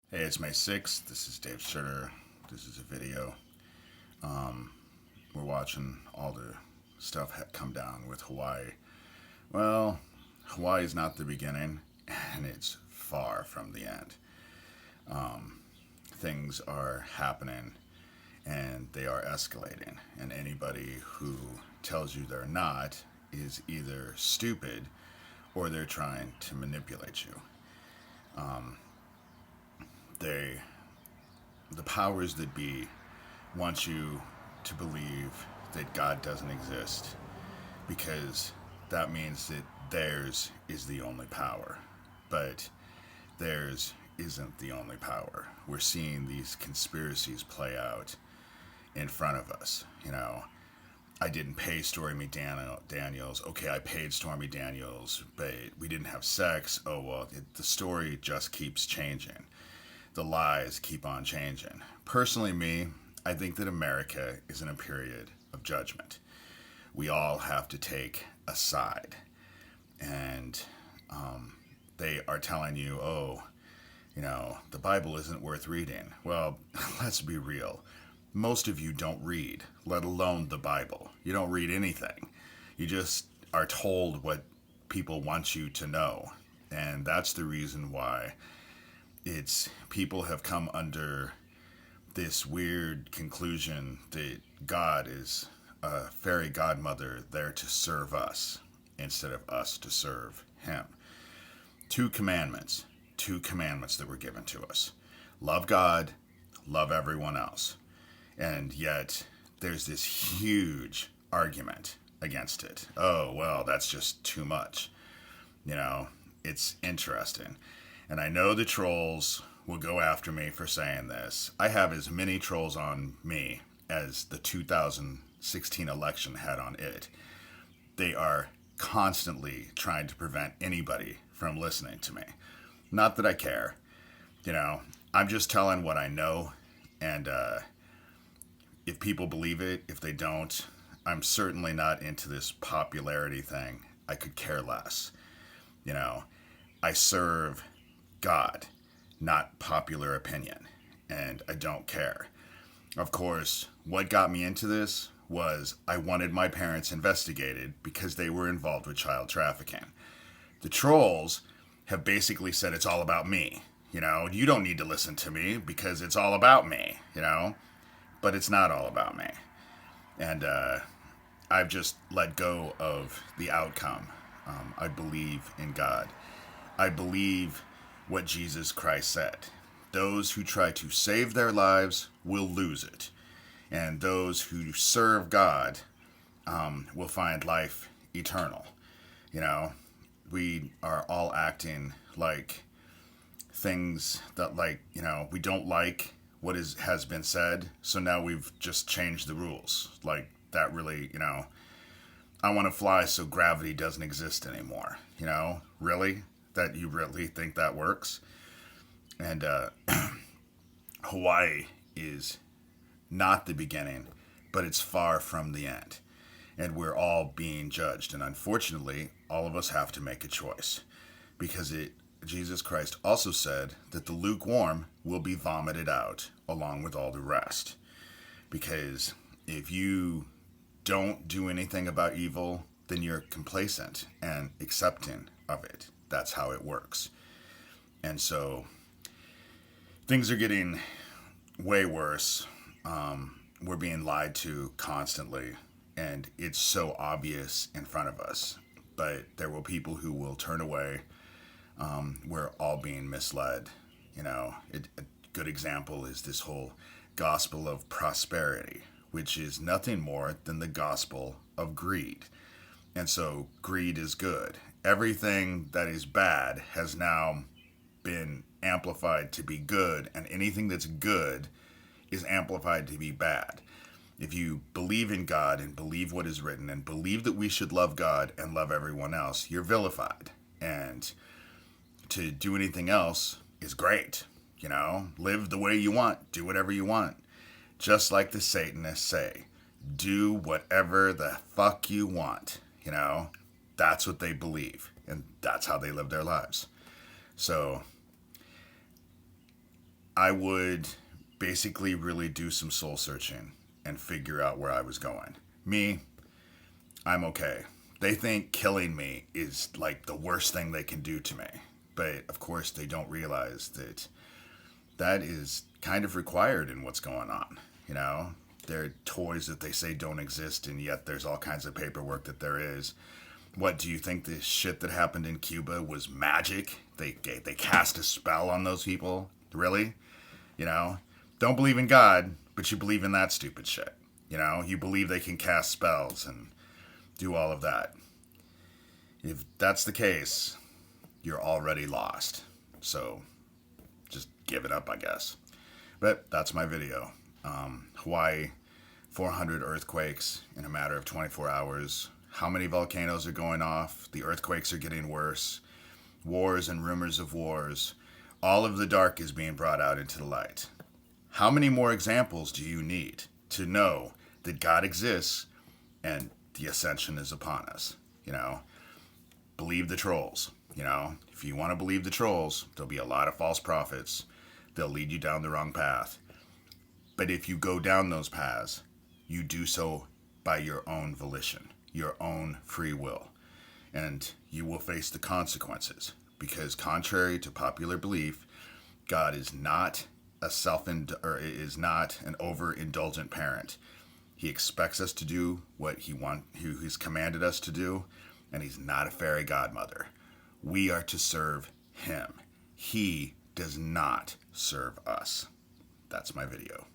Hey, it's May 6th. This is Dave Shurter. This is a video. We're watching all the stuff come down with Hawaii. Well, Hawaii is not the beginning, and it's far from the end. Things are happening, and they are escalating. And anybody who tells you they're not is either stupid or they're trying to manipulate you. They the powers that be want you to believe that God doesn't exist because that means that theirs is the only power. But theirs isn't the only power. We're seeing these conspiracies play out in front of us. I didn't pay Stormy Daniels. Okay, I paid Stormy Daniels, but we didn't have sex. Oh, well, the story just keeps changing. The lies keep on changing. Personally, I think that America is in a period of judgment. We all have to take a side. And they are telling you, the Bible isn't worth reading. Well, let's be real. Most of you don't read, let alone the Bible. You don't read anything. You just are told what people want you to know. And that's the reason why people have come under this weird conclusion that God is a fairy godmother there to serve us instead of us to serve him. Two commandments that were given to us. Love God, love everyone else. And yet there's this huge argument against it. Oh, well, that's just too much. It's interesting. And I know the trolls will go after me for saying this. I have as many trolls on me as the 2016 election had on it. They are constantly trying to prevent anybody from listening to me. Not that I care. I'm just telling what I know. And if people believe it, if they don't, I'm certainly not into this popularity thing. I could care less. I serve God, not popular opinion, and I don't care. Of course, what got me into this was I wanted my parents investigated because they were involved with child trafficking. The trolls have basically said it's all about me. You don't need to listen to me because it's all about me, but it's not all about me. And I've just let go of the outcome. I believe in God. I believe what Jesus Christ said. Those who try to save their lives will lose it. And those who serve God will find life eternal. We are all acting like things that we don't like what has been said. So now we've just changed the rules. Like that really, I want to fly so gravity doesn't exist anymore. Really? That you really think that works? And Hawaii is not the beginning, but it's far from the end. And we're all being judged. And unfortunately, all of us have to make a choice. Because Jesus Christ also said that the lukewarm will be vomited out along with all the rest. Because if you don't do anything about evil, then you're complacent and accepting of it. That's how it works. And so things are getting way worse. We're being lied to constantly, and it's so obvious in front of us. But there will people who will turn away. We're all being misled. A good example is this whole gospel of prosperity, which is nothing more than the gospel of greed. And so greed is good. Everything that is bad has now been amplified to be good, and anything that's good is amplified to be bad. If you believe in God and believe what is written and believe that we should love God and love everyone else, you're vilified. And to do anything else is great. Live the way you want, do whatever you want. Just like the Satanists say, do whatever the fuck you want. That's what they believe, and that's how they live their lives. So I would basically really do some soul searching and figure out where I was going. Me, I'm okay. They think killing me is like the worst thing they can do to me. But of course, they don't realize that that is kind of required in what's going on. You know, there are toys that they say don't exist, and yet there's all kinds of paperwork that there is. What do you think the shit that happened in Cuba was magic? They cast a spell on those people? Really? You know, don't believe in God, but you believe in that stupid shit. You know, you believe they can cast spells and do all of that. If that's the case, you're already lost. So just give it up, I guess. But that's my video. Hawaii, 400 earthquakes in a matter of 24 hours. How many volcanoes are going off? The earthquakes are getting worse. Wars and rumors of wars. All of the dark is being brought out into the light. How many more examples do you need to know that God exists and the ascension is upon us? You know, believe the trolls. You know, if you want to believe the trolls, there'll be a lot of false prophets. They'll lead you down the wrong path. But if you go down those paths, you do so by your own volition, your own free will. And you will face the consequences. Because contrary to popular belief, God is not is not an overindulgent parent. He expects us to do what he's commanded us to do, and he's not a fairy godmother. We are to serve him. He does not serve us. That's my video.